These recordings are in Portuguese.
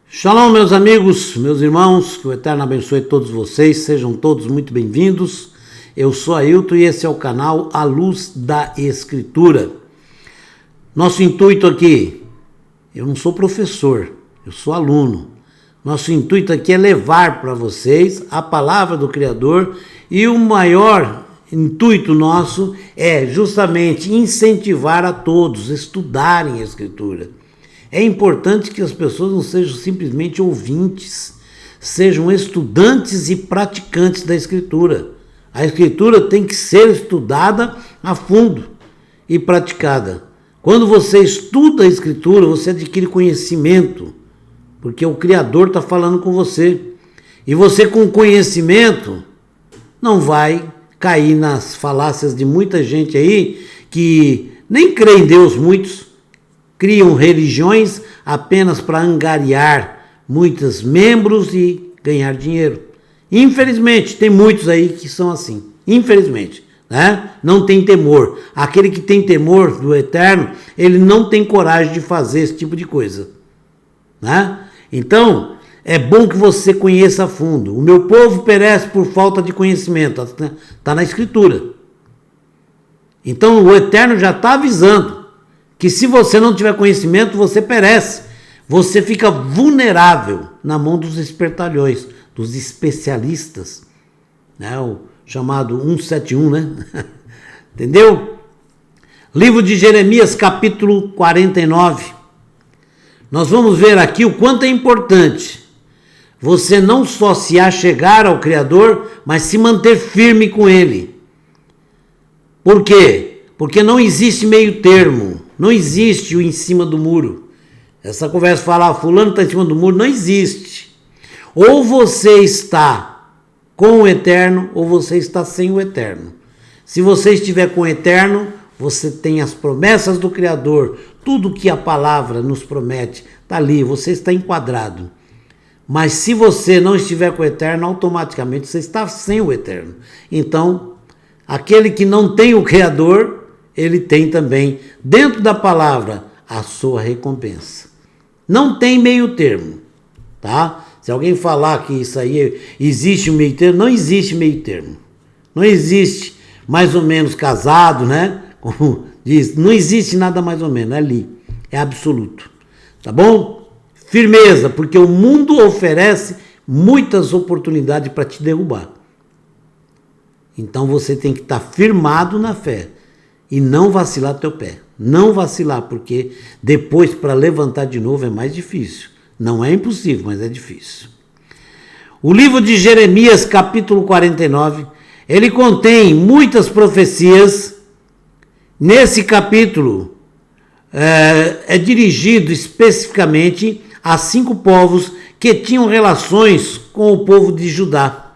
Shalom, meus amigos, meus irmãos, que o Eterno abençoe todos vocês, sejam todos muito bem-vindos. Eu sou Ailton e esse é o canal A Luz da Escritura. Nosso intuito aqui, eu não sou professor, eu sou aluno. Nosso intuito aqui é levar para vocês a palavra do Criador e o maior intuito nosso é justamente incentivar a todos a estudarem a Escritura. É importante que as pessoas não sejam simplesmente ouvintes, sejam estudantes e praticantes da Escritura. A Escritura tem que ser estudada a fundo e praticada. Quando você estuda a Escritura, você adquire conhecimento, porque o Criador está falando com você. E você, com conhecimento, não vai cair nas falácias de muita gente aí que nem crê em Deus, muitos criam religiões apenas para angariar muitos membros e ganhar dinheiro. Infelizmente, tem muitos aí que são assim. Infelizmente, né? Não tem temor. Aquele que tem temor do Eterno, ele não tem coragem de fazer esse tipo de coisa, né? Então, é bom que você conheça a fundo. O meu povo perece por falta de conhecimento. Está na Escritura. Então, o Eterno já está avisando que se você não tiver conhecimento, você perece. Você fica vulnerável na mão dos espertalhões, dos especialistas, né? O chamado 171, né? Entendeu? Livro de Jeremias, capítulo 49. Nós vamos ver aqui o quanto é importante você não só se achegar ao Criador, mas se manter firme com Ele. Por quê? Porque não existe meio termo. Não existe o em cima do muro. Essa conversa falar, fulano está em cima do muro, não existe. Ou você está com o Eterno, ou você está sem o Eterno. Se você estiver com o Eterno, você tem as promessas do Criador. Tudo que a palavra nos promete está ali, você está enquadrado. Mas se você não estiver com o Eterno, automaticamente você está sem o Eterno. Então, aquele que não tem o Criador, ele tem também, dentro da palavra, a sua recompensa. Não tem meio termo, tá? Se alguém falar que isso aí existe um meio termo, não existe meio termo. Não existe mais ou menos casado, né? Como diz, não existe nada mais ou menos, é ali, é absoluto. Tá bom? Firmeza, porque o mundo oferece muitas oportunidades para te derrubar. Então você tem que estar firmado na fé. E não vacilar teu pé. Não vacilar, porque depois para levantar de novo é mais difícil. Não é impossível, mas é difícil. O livro de Jeremias, capítulo 49, ele contém muitas profecias. Nesse capítulo é dirigido especificamente a 5 povos que tinham relações com o povo de Judá.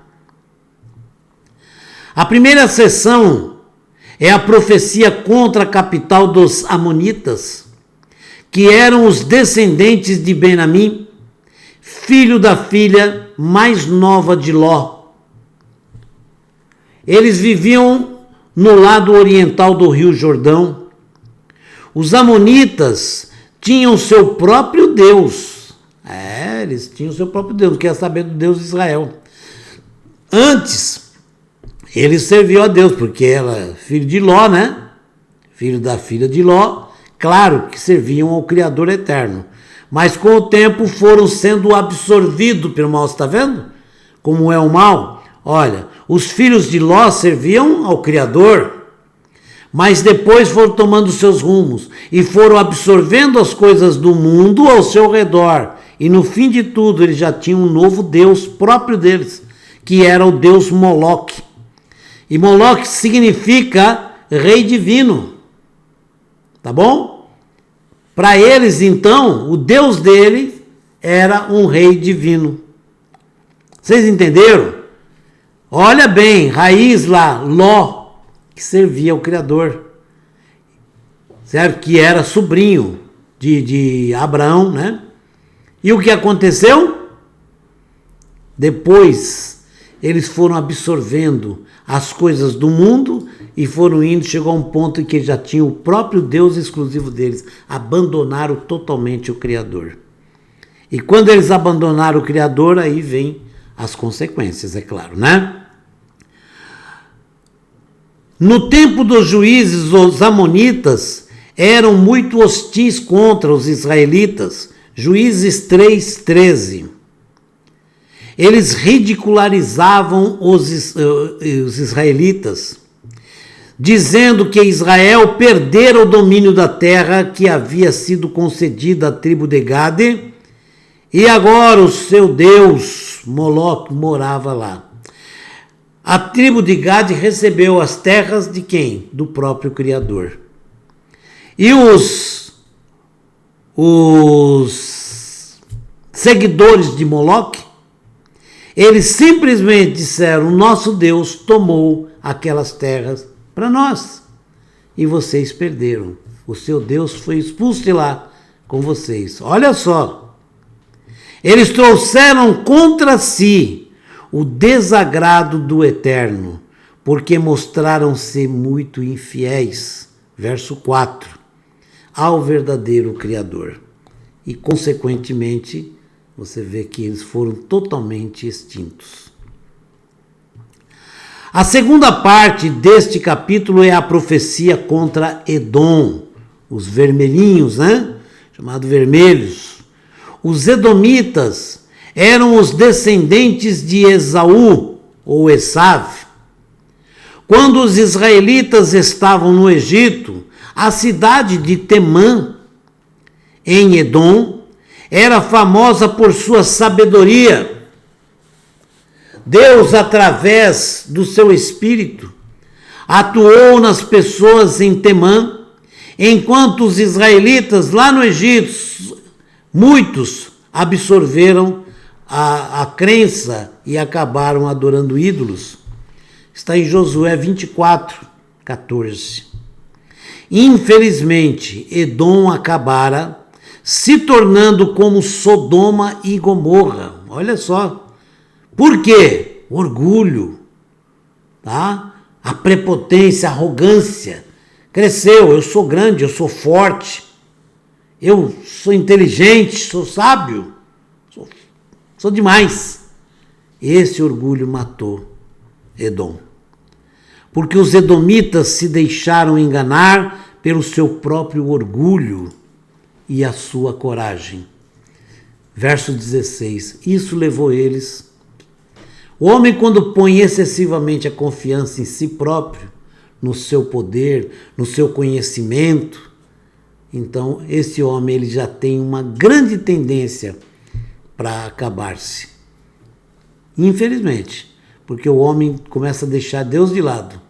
A primeira seção é a profecia contra a capital dos Amonitas, que eram os descendentes de Benamim, filho da filha mais nova de Ló. Eles viviam no lado oriental do rio Jordão. Os Amonitas tinham seu próprio Deus. Eles tinham seu próprio Deus, quer saber do Deus de Israel. Antes, eles serviam a Deus, porque ela, filho de Ló, né? Filho da filha de Ló, claro que serviam ao Criador eterno. Mas com o tempo foram sendo absorvidos pelo mal, está vendo? Como é o mal? Olha, os filhos de Ló serviam ao Criador, mas depois foram tomando seus rumos e foram absorvendo as coisas do mundo ao seu redor. E no fim de tudo, eles já tinham um novo Deus próprio deles, que era o Deus Moloque. E Moloque significa rei divino, tá bom? Para eles, então, o Deus deles era um rei divino. Vocês entenderam? Olha bem, raiz lá, Ló, que servia ao Criador, certo? Que era sobrinho de Abraão, né? E o que aconteceu? Depois eles foram absorvendo as coisas do mundo e foram indo, chegou a um ponto em que já tinham o próprio Deus exclusivo deles, abandonaram totalmente o Criador. E quando eles abandonaram o Criador, aí vem as consequências, é claro, né? No tempo dos juízes, os amonitas eram muito hostis contra os israelitas. Juízes 3:13. Eles ridicularizavam os israelitas, dizendo que Israel perdera o domínio da terra que havia sido concedida à tribo de Gade, e agora o seu Deus, Moloque, morava lá. A tribo de Gade recebeu as terras de quem? Do próprio Criador. E os seguidores de Moloque, eles simplesmente disseram: o nosso Deus tomou aquelas terras para nós e vocês perderam. O seu Deus foi expulso de lá com vocês. Olha só, eles trouxeram contra si o desagrado do Eterno, porque mostraram-se muito infiéis. Verso 4. Ao verdadeiro Criador. E, consequentemente, você vê que eles foram totalmente extintos. A segunda parte deste capítulo é a profecia contra Edom, os vermelhinhos, né? Chamados vermelhos. Os edomitas eram os descendentes de Esaú, ou Esav. Quando os israelitas estavam no Egito, a cidade de Temã, em Edom, era famosa por sua sabedoria. Deus, através do seu Espírito, atuou nas pessoas em Temã, enquanto os israelitas lá no Egito, muitos absorveram a crença e acabaram adorando ídolos. Está em Josué 24:14. Infelizmente, Edom acabara se tornando como Sodoma e Gomorra. Olha só. Por quê? Orgulho, tá? A prepotência, a arrogância. Cresceu, eu sou grande, eu sou forte, eu sou inteligente, sou sábio, sou demais. Esse orgulho matou Edom. Porque os edomitas se deixaram enganar pelo seu próprio orgulho e a sua coragem. Verso 16. Isso levou eles. O homem, quando põe excessivamente a confiança em si próprio, no seu poder, no seu conhecimento, então esse homem ele já tem uma grande tendência para acabar-se. Infelizmente, porque o homem começa a deixar Deus de lado.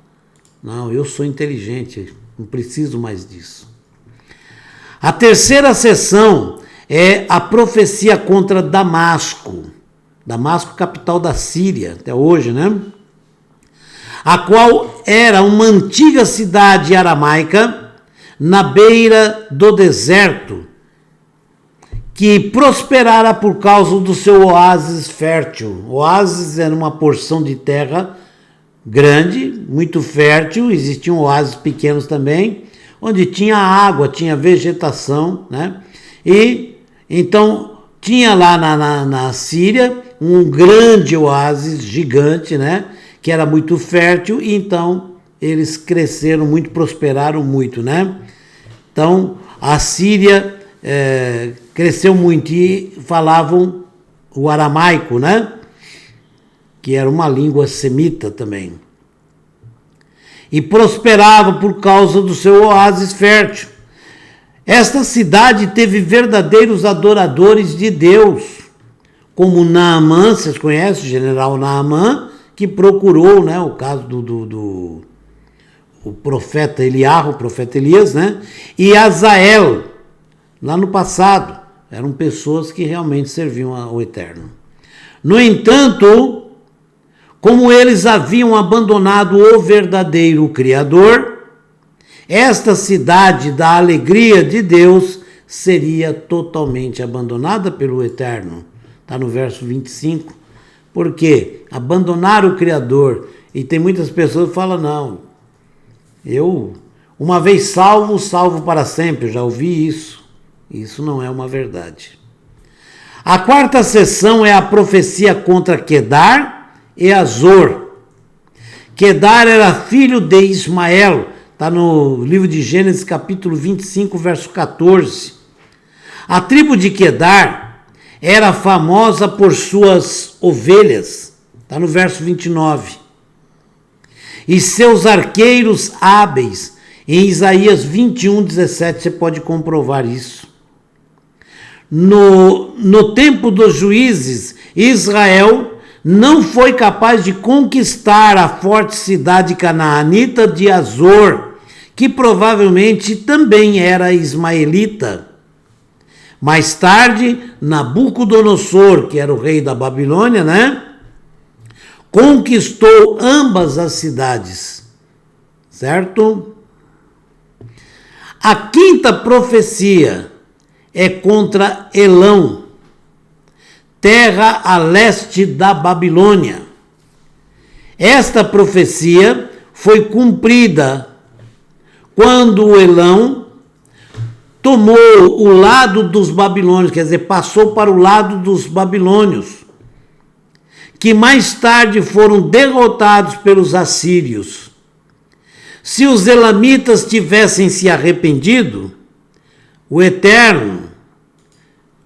Não, eu sou inteligente, não preciso mais disso. A terceira seção é a profecia contra Damasco. Damasco, capital da Síria, até hoje, né? A qual era uma antiga cidade aramaica na beira do deserto, que prosperara por causa do seu oásis fértil. Oásis era uma porção de terra grande, muito fértil, existiam oásis pequenos também, onde tinha água, tinha vegetação, né? E então tinha lá na Síria um grande oásis gigante, né? Que era muito fértil, e então eles cresceram muito, prosperaram muito, né? Então a Síria cresceu muito e falavam o aramaico, né? Que era uma língua semita também. E prosperava por causa do seu oásis fértil. Esta cidade teve verdadeiros adoradores de Deus, como Naamã, vocês conhecem o general Naamã, que procurou, né, o caso do profeta Eliarro, o profeta Elias, né, e Azael, lá no passado, eram pessoas que realmente serviam ao Eterno. No entanto, como eles haviam abandonado o verdadeiro Criador, esta cidade da alegria de Deus seria totalmente abandonada pelo Eterno. Está no verso 25. Porque abandonar o Criador, e tem muitas pessoas que falam, não, eu, uma vez salvo, salvo para sempre. Eu já ouvi isso. Isso não é uma verdade. A quarta seção é a profecia contra Quedar e Azor. Quedar era filho de Ismael, está no livro de Gênesis, capítulo 25, verso 14. A tribo de Quedar era famosa por suas ovelhas, está no verso 29. E seus arqueiros hábeis, em Isaías 21, 17, você pode comprovar isso. No tempo dos juízes, Israel não foi capaz de conquistar a forte cidade canaanita de Azor, que provavelmente também era ismaelita. Mais tarde, Nabucodonosor, que era o rei da Babilônia, conquistou ambas as cidades, certo? A quinta profecia é contra Elão, terra a leste da Babilônia. Esta profecia foi cumprida quando Elão tomou o lado dos babilônios, quer dizer, passou para o lado dos babilônios, que mais tarde foram derrotados pelos assírios. Se os elamitas tivessem se arrependido, o Eterno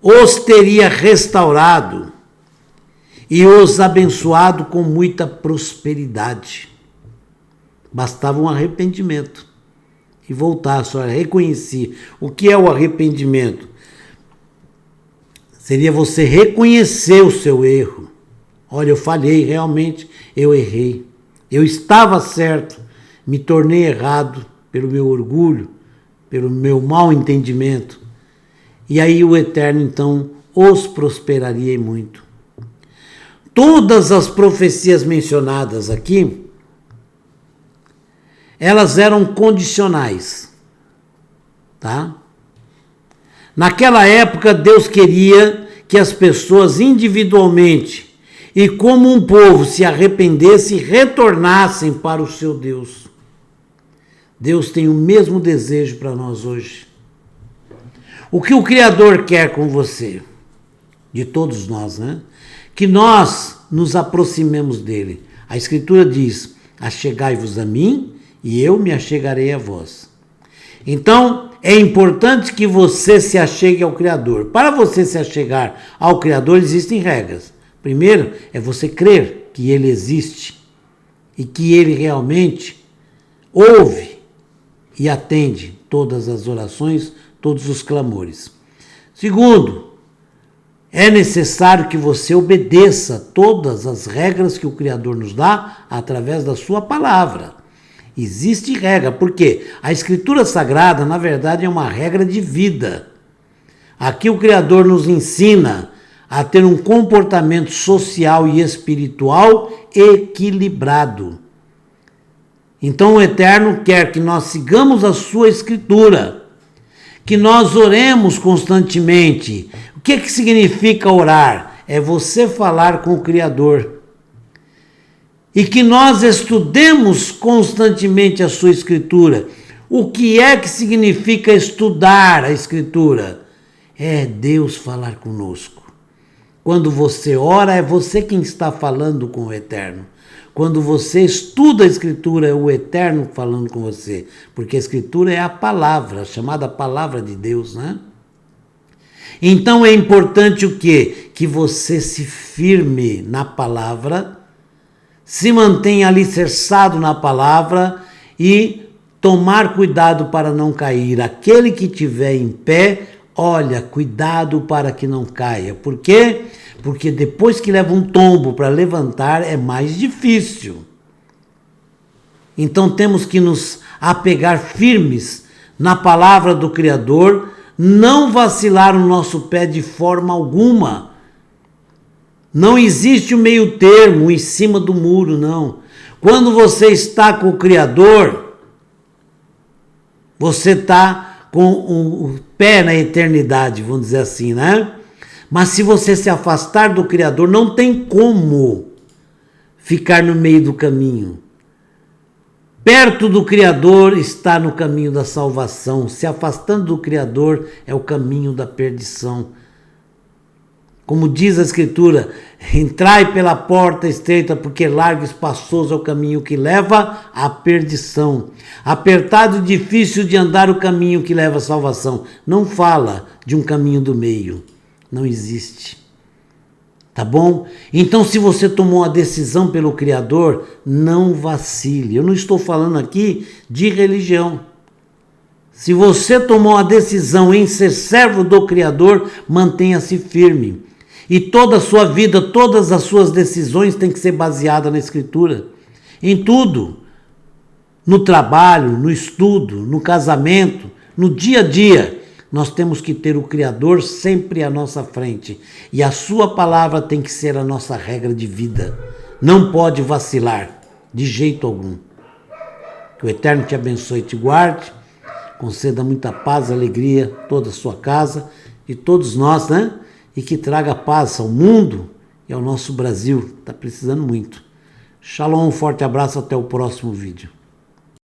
os teria restaurado e os abençoado com muita prosperidade. Bastava um arrependimento e voltar, só reconhecer. O que é o arrependimento? Seria você reconhecer o seu erro. Olha, eu falhei, realmente, eu errei. Eu estava certo, me tornei errado pelo meu orgulho, pelo meu mau entendimento. E aí o Eterno, então, os prosperaria muito. Todas as profecias mencionadas aqui, elas eram condicionais, tá? Naquela época, Deus queria que as pessoas individualmente e como um povo se arrependessem e retornassem para o seu Deus. Deus tem o mesmo desejo para nós hoje. O que o Criador quer com você? De todos nós, que nós nos aproximemos dele. A Escritura diz: achegai-vos a mim e eu me achegarei a vós. Então, é importante que você se achegue ao Criador. Para você se achegar ao Criador, existem regras. Primeiro, é você crer que ele existe e que ele realmente ouve e atende todas as orações, todos os clamores. Segundo, é necessário que você obedeça todas as regras que o Criador nos dá através da sua palavra. Existe regra, porque a Escritura Sagrada, na verdade, é uma regra de vida. Aqui o Criador nos ensina a ter um comportamento social e espiritual equilibrado. Então o Eterno quer que nós sigamos a sua Escritura, que nós oremos constantemente. O que significa orar? É você falar com o Criador. E que nós estudemos constantemente a sua Escritura. O que é que significa estudar a Escritura? É Deus falar conosco. Quando você ora, é você quem está falando com o Eterno. Quando você estuda a Escritura, é o Eterno falando com você. Porque a Escritura é a palavra, chamada palavra de Deus, Então é importante o quê? Que você se firme na palavra, se mantenha alicerçado na palavra e tomar cuidado para não cair. Aquele que estiver em pé, olha, cuidado para que não caia. Por quê? Porque depois que leva um tombo para levantar, é mais difícil. Então temos que nos apegar firmes na palavra do Criador, não vacilar o nosso pé de forma alguma. Não existe o meio termo em cima do muro, não. Quando você está com o Criador, você está com o pé na eternidade, vamos dizer assim, Mas se você se afastar do Criador, não tem como ficar no meio do caminho. Perto do Criador está no caminho da salvação. Se afastando do Criador é o caminho da perdição. Como diz a Escritura, entrai pela porta estreita, porque largo e espaçoso é o caminho que leva à perdição. Apertado e difícil de andar o caminho que leva à salvação. Não fala de um caminho do meio. Não existe. Tá bom? Então, se você tomou a decisão pelo Criador, não vacile. Eu não estou falando aqui de religião. Se você tomou a decisão em ser servo do Criador, mantenha-se firme. E toda a sua vida, todas as suas decisões têm que ser baseadas na Escritura. Em tudo. No trabalho, no estudo, no casamento, no dia a dia. Nós temos que ter o Criador sempre à nossa frente. E a sua palavra tem que ser a nossa regra de vida. Não pode vacilar, de jeito algum. Que o Eterno te abençoe e te guarde. Conceda muita paz, alegria a toda a sua casa e todos nós, né? E que traga paz ao mundo e ao nosso Brasil. Está precisando muito. Shalom, um forte abraço, até o próximo vídeo.